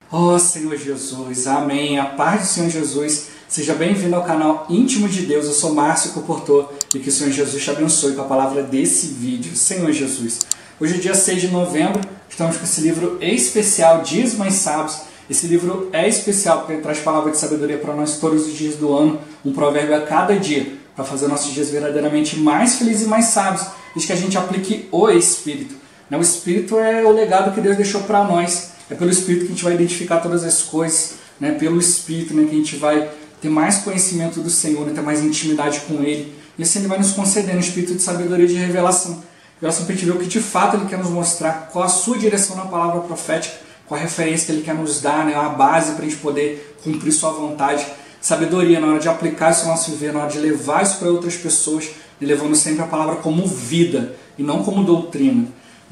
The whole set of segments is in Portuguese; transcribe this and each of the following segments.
Oh Senhor Jesus, amém. A paz do Senhor Jesus. Seja bem-vindo ao canal Íntimo de Deus. Eu sou Márcio Comportor e que o Senhor Jesus te abençoe com a palavra desse vídeo. Senhor Jesus, hoje é dia 6 de novembro, estamos com esse livro especial, Dias Mais Sábios. Esse livro é especial porque ele traz palavra de sabedoria para nós todos os dias do ano, um provérbio a cada dia, para fazer nossos dias verdadeiramente mais felizes e mais sábios, e que a gente aplique o Espírito. O Espírito é o legado que Deus deixou para nós. É pelo Espírito que a gente vai identificar todas as coisas, pelo Espírito que a gente vai ter mais conhecimento do Senhor, ter mais intimidade com Ele. E assim Ele vai nos concedendo um Espírito de sabedoria e de revelação. Revelação para a gente ver o que de fato Ele quer nos mostrar, qual a sua direção na palavra profética, qual a referência que Ele quer nos dar, a base para a gente poder cumprir Sua vontade. Sabedoria na hora de aplicar isso ao nosso viver, na hora de levar isso para outras pessoas, e levando sempre a palavra como vida e não como doutrina.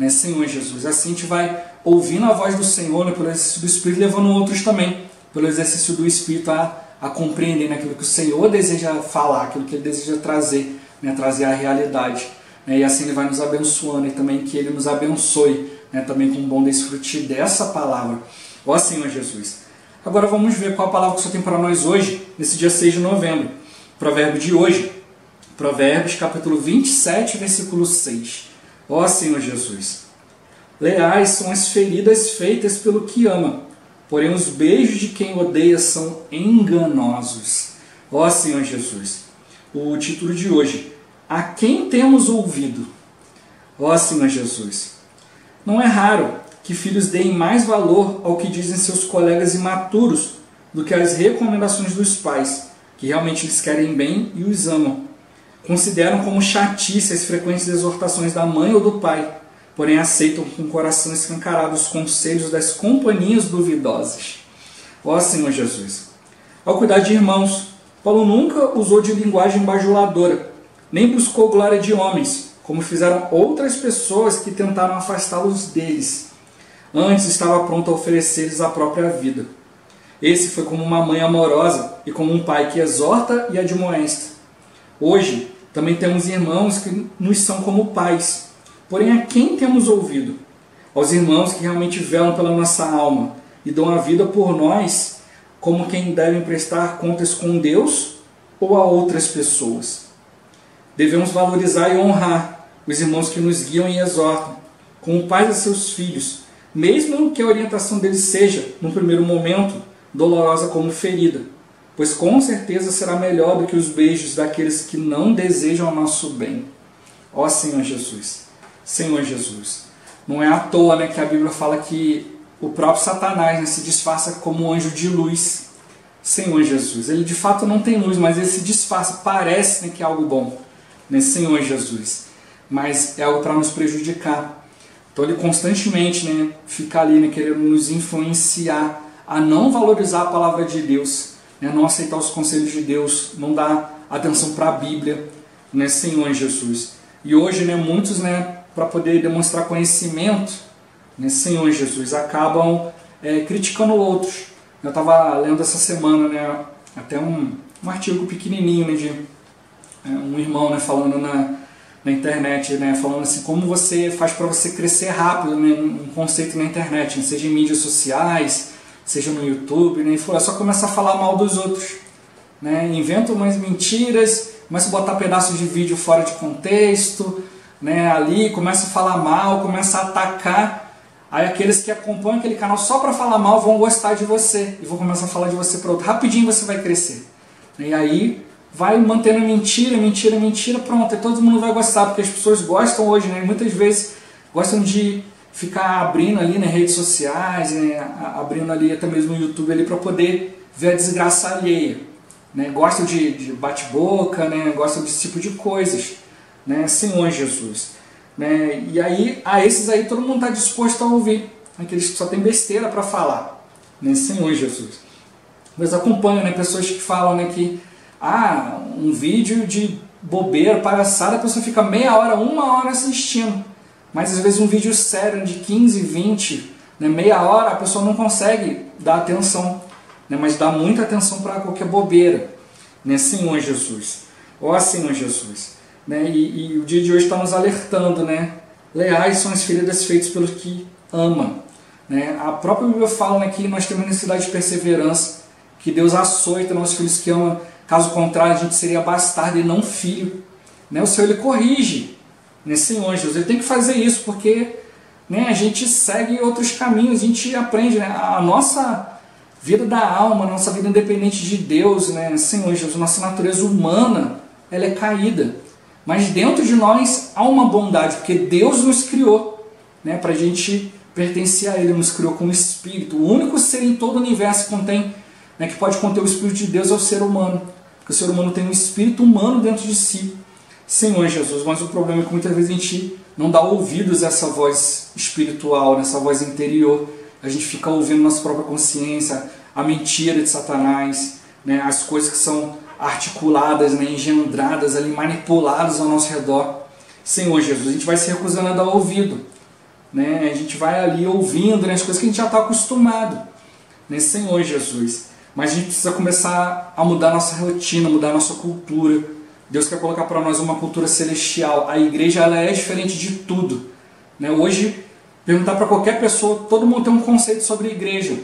Senhor Jesus, assim a gente vai ouvindo a voz do Senhor, pelo exercício do Espírito, levando outros também, pelo exercício do Espírito, a compreender aquilo que o Senhor deseja falar, aquilo que Ele deseja trazer, trazer à realidade. E assim Ele vai nos abençoando, e também que Ele nos abençoe, também com o bom desfrute dessa palavra. Ó Senhor Jesus. Agora vamos ver qual a palavra que o Senhor tem para nós hoje, nesse dia 6 de novembro. O provérbio de hoje, Provérbios capítulo 27, versículo 6. Ó Senhor Jesus. Leais são as feridas feitas pelo que ama, porém os beijos de quem odeia são enganosos. Ó Senhor Jesus. O título de hoje, a quem temos ouvido? Ó Senhor Jesus. Não é raro que filhos deem mais valor ao que dizem seus colegas imaturos do que às recomendações dos pais, que realmente lhes querem bem e os amam. Consideram como chatice as frequentes exortações da mãe ou do pai, porém aceitam com o coração escancarado os conselhos das companhias duvidosas. Ó Senhor Jesus. Ao cuidar de irmãos, Paulo nunca usou de linguagem bajuladora, nem buscou glória de homens, como fizeram outras pessoas que tentaram afastá-los deles. Antes estava pronto a oferecer-lhes a própria vida. Esse foi como uma mãe amorosa e como um pai que exorta e admoesta. Hoje, também temos irmãos que nos são como pais. Porém, a quem temos ouvido? Aos irmãos que realmente velam pela nossa alma e dão a vida por nós, como quem devem prestar contas com Deus ou a outras pessoas. Devemos valorizar e honrar os irmãos que nos guiam e exortam, como pais a seus filhos, mesmo que a orientação deles seja, no primeiro momento, dolorosa como ferida, pois com certeza será melhor do que os beijos daqueles que não desejam o nosso bem. Ó Senhor Jesus, Senhor Jesus. Não é à toa que a Bíblia fala que o próprio Satanás se disfarça como um anjo de luz. Senhor Jesus, ele de fato não tem luz, mas ele se disfarça, parece que é algo bom. Senhor Jesus, mas é algo para nos prejudicar. Então ele constantemente fica ali querendo nos influenciar a não valorizar a palavra de Deus, não aceitar os conselhos de Deus, não dar atenção para a Bíblia, Senhor Jesus. E hoje muitos, para poder demonstrar conhecimento, Senhor Jesus, acabam criticando outros. Eu estava lendo essa semana até um artigo pequenininho de um irmão falando na internet, falando assim, como você faz para você crescer rápido, um conceito na internet, seja em mídias sociais, seja no YouTube, e falou, só começa a falar mal dos outros, inventa umas mentiras, começa a botar pedaços de vídeo fora de contexto, ali, começa a falar mal, começa a atacar, aí aqueles que acompanham aquele canal só para falar mal vão gostar de você, e vão começar a falar de você para outro, rapidinho você vai crescer, e aí vai mantendo mentira, mentira, mentira, pronto, e todo mundo vai gostar, porque as pessoas gostam hoje, muitas vezes gostam de ficar abrindo ali nas redes sociais, abrindo ali até mesmo no YouTube ali para poder ver a desgraça alheia, gostam de bate-boca, gostam desse tipo de coisas, Senhor Jesus, e aí a esses aí todo mundo está disposto a ouvir, aqueles que só tem besteira para falar, Senhor Jesus. Mas acompanham, pessoas que falam que um vídeo de bobeira, palhaçada, a pessoa fica meia hora, uma hora assistindo. Mas às vezes um vídeo sério de 15, 20, meia hora, a pessoa não consegue dar atenção. Mas dá muita atenção para qualquer bobeira. Senhor Jesus. Ó Senhor Jesus. E o dia de hoje está nos alertando. Leais são as feridas feitas pelos que ama. né? A própria Bíblia fala, né, que nós temos necessidade de perseverança, que Deus açoita nossos filhos que ama, caso contrário a gente seria bastardo e não filho, né? O Senhor, Ele corrige, né? Senhor Jesus, Ele tem que fazer isso porque, né, a gente segue outros caminhos, a gente aprende, né? A nossa vida da alma, a nossa vida independente de Deus, né? Senhor Jesus, nossa natureza humana, ela é caída, mas dentro de nós há uma bondade, porque Deus nos criou, né, para a gente pertencer a Ele, nos criou como espírito. O único ser em todo o universo que contém, né, que pode conter o Espírito de Deus é o ser humano, porque o ser humano tem um espírito humano dentro de si. Senhor Jesus, mas o problema é que muitas vezes a gente não dá ouvidos a essa voz espiritual, nessa voz interior. A gente fica ouvindo nossa própria consciência, a mentira de Satanás, né, as coisas que são articuladas, né, engendradas ali, manipuladas ao nosso redor. Senhor Jesus, a gente vai se recusando a dar ouvido, né, a gente vai ali ouvindo, né, as coisas que a gente já está acostumado, né, Senhor Jesus. Mas a gente precisa começar a mudar nossa rotina, mudar nossa cultura. Deus quer colocar para nós uma cultura celestial. A igreja, ela é diferente de tudo, né? Hoje, perguntar para qualquer pessoa, todo mundo tem um conceito sobre a igreja,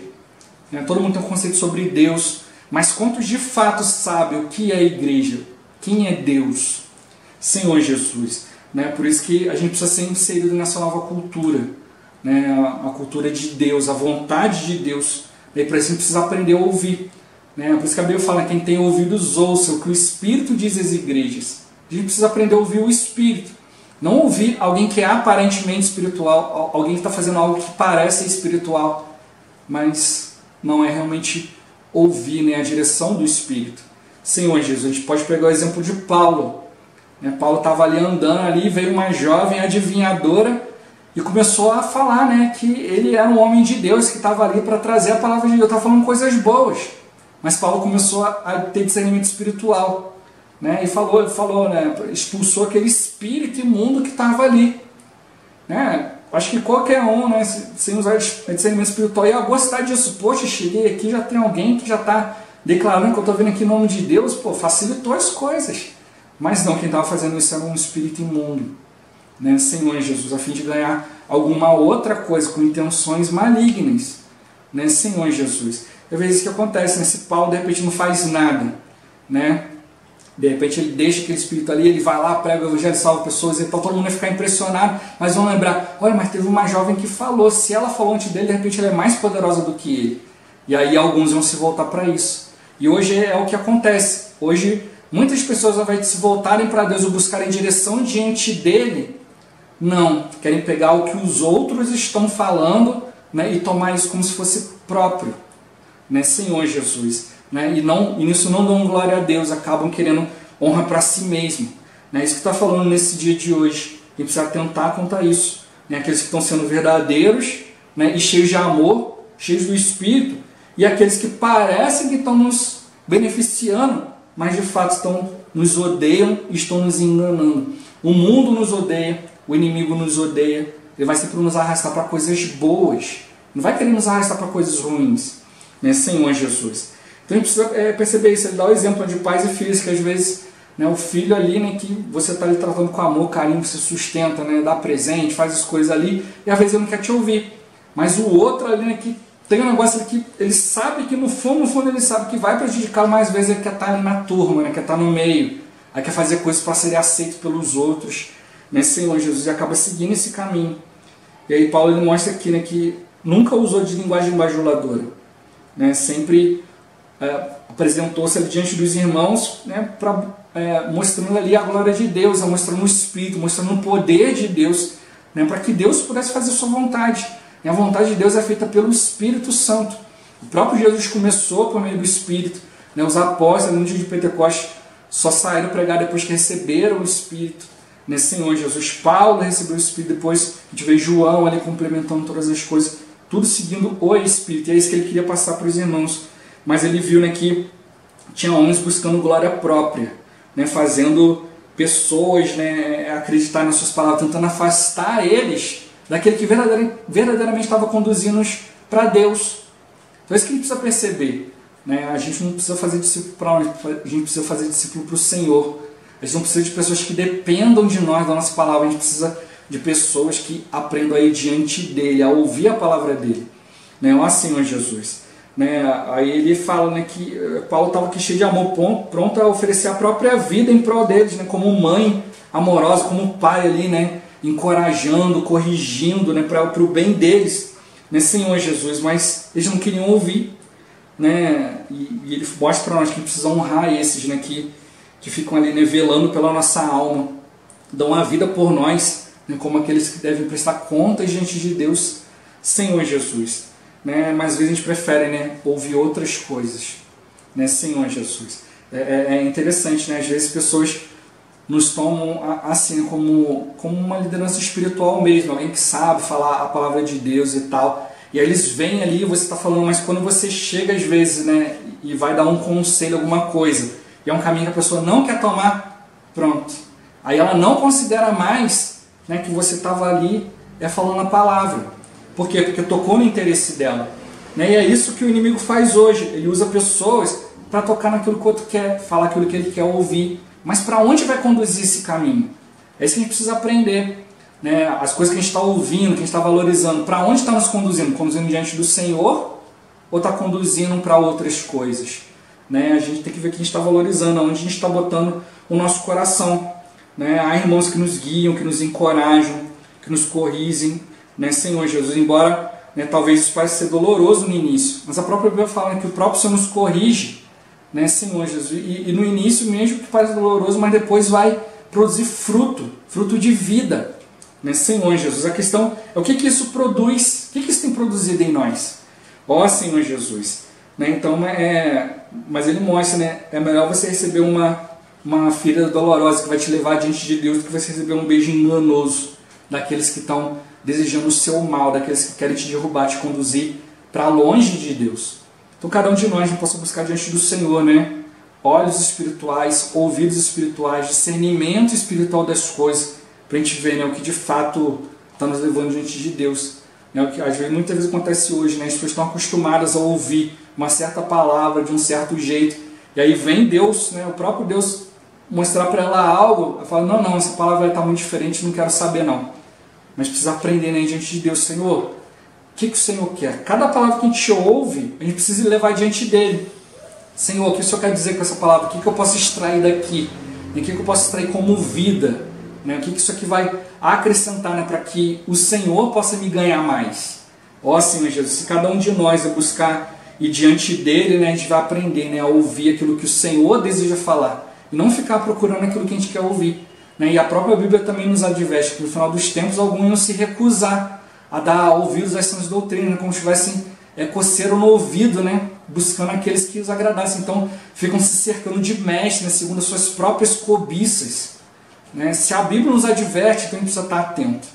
né? Todo mundo tem um conceito sobre Deus, mas quantos de fato sabem o que é a igreja? Quem é Deus? Senhor Jesus, né? Por isso que a gente precisa ser inserido nessa nova cultura, né? A cultura de Deus, a vontade de Deus. E para isso a gente precisa aprender a ouvir, né? Por isso que a Bíblia fala, quem tem ouvidos ouça o que o Espírito diz às igrejas. A gente precisa aprender a ouvir o Espírito. Não ouvir alguém que é aparentemente espiritual, alguém que está fazendo algo que parece espiritual, mas não é realmente ouvir, né, a direção do Espírito. Senhor Jesus, a gente pode pegar o exemplo de Paulo, né? Paulo estava ali andando, ali veio uma jovem adivinhadora e começou a falar, né, que ele era um homem de Deus, que estava ali para trazer a palavra de Deus, estava falando coisas boas. Mas Paulo começou a ter discernimento espiritual, né, e falou, né, expulsou aquele espírito imundo que estava ali, né. Acho que qualquer um, né, sem usar discernimento espiritual, ia gostar disso. Poxa, cheguei aqui, já tem alguém que já está declarando que eu estou vendo aqui em nome de Deus, pô, facilitou as coisas. Mas não, quem estava fazendo isso era um espírito imundo, né, Senhor Jesus, a fim de ganhar alguma outra coisa com intenções malignas, né, Senhor Jesus. Às vezes isso que acontece, né, se Paulo de repente não faz nada, né, de repente ele deixa aquele espírito ali, ele vai lá, prega o evangelho, salva pessoas, então todo mundo vai ficar impressionado, mas vão lembrar, olha, mas teve uma jovem que falou, se ela falou antes dele, de repente ela é mais poderosa do que ele. E aí alguns vão se voltar para isso. E hoje é o que acontece. Hoje muitas pessoas, ao invés de se voltarem para Deus ou buscarem direção diante dele, não, querem pegar o que os outros estão falando, né, e tomar isso como se fosse próprio, né, Senhor Jesus. Né, e nisso não dão glória a Deus, acabam querendo honra para si mesmo. Né, isso que está falando nesse dia de hoje. A gente precisa atentar quanto a isso. Né, aqueles que estão sendo verdadeiros, né, e cheios de amor, cheios do Espírito, e aqueles que parecem que estão nos beneficiando, mas de fato nos odeiam e estão nos enganando. O mundo nos odeia, o inimigo nos odeia, ele vai sempre nos arrastar para coisas boas, não vai querer nos arrastar para coisas ruins, né, Senhor Jesus. Então a gente precisa perceber isso, ele dá o exemplo de pais e filhos, que às vezes, né, o filho ali, né, que você está ali tratando com amor, carinho, você sustenta, né, dá presente, faz as coisas ali, e às vezes ele não quer te ouvir. Mas o outro ali, né, que tem um negócio ali que ele sabe que no fundo ele sabe que vai prejudicar, mas às vezes ele quer estar ali na turma, né, quer estar no meio, aí quer fazer coisas para ser aceito pelos outros, né, Senhor Jesus, e acaba seguindo esse caminho. E aí Paulo ele mostra aqui, né, que nunca usou de linguagem bajuladora, né, sempre apresentou-se ali diante dos irmãos, né, mostrando ali a glória de Deus, mostrando o Espírito, mostrando o poder de Deus, né, para que Deus pudesse fazer a sua vontade. E a vontade de Deus é feita pelo Espírito Santo. O próprio Jesus começou por meio do Espírito, né, os apóstolos no dia de Pentecostes só saíram pregar depois que receberam o Espírito, né, Senhor Jesus. Paulo recebeu o Espírito, depois a gente vê João ali complementando todas as coisas, tudo seguindo o Espírito, e é isso que ele queria passar para os irmãos. Mas ele viu, né, que tinha homens buscando glória própria, né, fazendo pessoas, né, acreditar nas suas palavras, tentando afastar eles daquele que verdadeiramente estava conduzindo-os para Deus. Então é isso que a gente precisa perceber. Né? A gente não precisa fazer discípulo para onde? A gente precisa fazer discípulo para o Senhor. A gente não precisa de pessoas que dependam de nós, da nossa palavra. A gente precisa de pessoas que aprendam a ir diante dele, a ouvir a palavra dele. né? Ó Senhor Jesus, né? Aí ele fala, né, que Paulo estava aqui cheio de amor, pronto a oferecer a própria vida em prol deles, né? Como mãe amorosa, como pai ali, né? Encorajando, corrigindo, né? Para o bem deles, né? Senhor Jesus, mas eles não queriam ouvir, né? E ele mostra para nós que precisa honrar esses, né? Que ficam ali, né, velando pela nossa alma, dão a vida por nós, né, como aqueles que devem prestar contas diante de Deus, Senhor Jesus, né? Mas às vezes a gente prefere, né, ouvir outras coisas, né, Senhor Jesus. É interessante, né? Às vezes pessoas nos tomam assim como uma liderança espiritual mesmo, alguém que sabe falar a palavra de Deus e tal, e aí eles vêm ali, você está falando, mas quando você chega às vezes, né, e vai dar um conselho, alguma coisa, e é um caminho que a pessoa não quer tomar, pronto. Aí ela não considera mais, né, que você estava ali falando a palavra. Por quê? Porque tocou no interesse dela. Né? E é isso que o inimigo faz hoje. Ele usa pessoas para tocar naquilo que o outro quer, falar aquilo que ele quer ouvir. Mas para onde vai conduzir esse caminho? É isso que a gente precisa aprender. Né? As coisas que a gente está ouvindo, que a gente está valorizando, para onde está nos conduzindo? Conduzindo diante do Senhor ou está conduzindo para outras coisas? Né? A gente tem que ver o que a gente está valorizando, onde a gente está botando o nosso coração. Né? Há irmãos que nos guiam, que nos encorajam, que nos corrigem, né? Senhor Jesus, embora, né, talvez isso pareça ser doloroso no início, mas a própria Bíblia fala que o próprio Senhor nos corrige, né, Senhor Jesus, e no início mesmo que parece doloroso, mas depois vai produzir fruto de vida, né, Senhor Jesus. A questão é o que isso produz, o que isso tem produzido em nós, ó Senhor Jesus. Né? Então, mas ele mostra, né, é melhor você receber uma ferida dolorosa que vai te levar diante de Deus do que você receber um beijo enganoso daqueles que estão desejando o seu mal, daqueles que querem te derrubar, te conduzir para longe de Deus. Então cada um de nós possa buscar diante do Senhor, né, olhos espirituais, ouvidos espirituais, discernimento espiritual das coisas, para a gente ver, né, o que de fato está nos levando diante de Deus. Né, o que às vezes, muitas vezes acontece hoje, né, as pessoas estão acostumadas a ouvir uma certa palavra de um certo jeito, e aí vem Deus, né, o próprio Deus, mostrar para ela algo, ela fala, não, essa palavra está muito diferente, não quero saber não. Mas precisa aprender, né, diante de Deus, Senhor, o que o Senhor quer? Cada palavra que a gente ouve, a gente precisa levar diante dele. Senhor, o que o Senhor quer dizer com essa palavra? O que eu posso extrair daqui? O que eu posso extrair como vida? Né? O que isso aqui vai acrescentar, né, para que o Senhor possa me ganhar mais? Ó Senhor Jesus, se cada um de nós buscar e diante dele, né, a gente vai aprender, né, a ouvir aquilo que o Senhor deseja falar. E não ficar procurando aquilo que a gente quer ouvir. Né? E a própria Bíblia também nos adverte que no final dos tempos alguns iam se recusar a dar ouvidos às sãs doutrinas, como se tivessem coceira no ouvido, né? Buscando aqueles que os agradassem. Então ficam se cercando de mestres, né? Segundo as suas próprias cobiças. Né? Se a Bíblia nos adverte, então a gente precisa estar atento.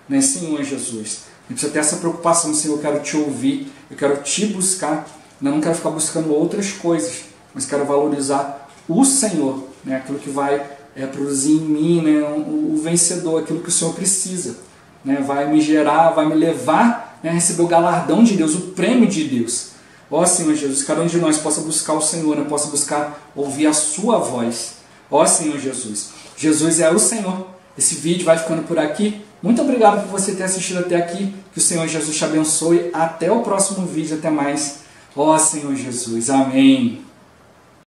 Né? Senhor Jesus, a gente precisa ter essa preocupação, Senhor, eu quero te ouvir, eu quero te buscar, eu não quero ficar buscando outras coisas, mas quero valorizar o Senhor, né? Aquilo que vai produzir em mim, né, o vencedor, aquilo que o Senhor precisa, né, vai me gerar, vai me levar, né, a receber o galardão de Deus, o prêmio de Deus. Ó Senhor Jesus, cada um de nós possa buscar o Senhor, né, possa buscar ouvir a sua voz. Ó Senhor Jesus, Jesus é o Senhor. Esse vídeo vai ficando por aqui. Muito obrigado por você ter assistido até aqui. Que o Senhor Jesus te abençoe. Até o próximo vídeo. Até mais. Ó Senhor Jesus. Amém.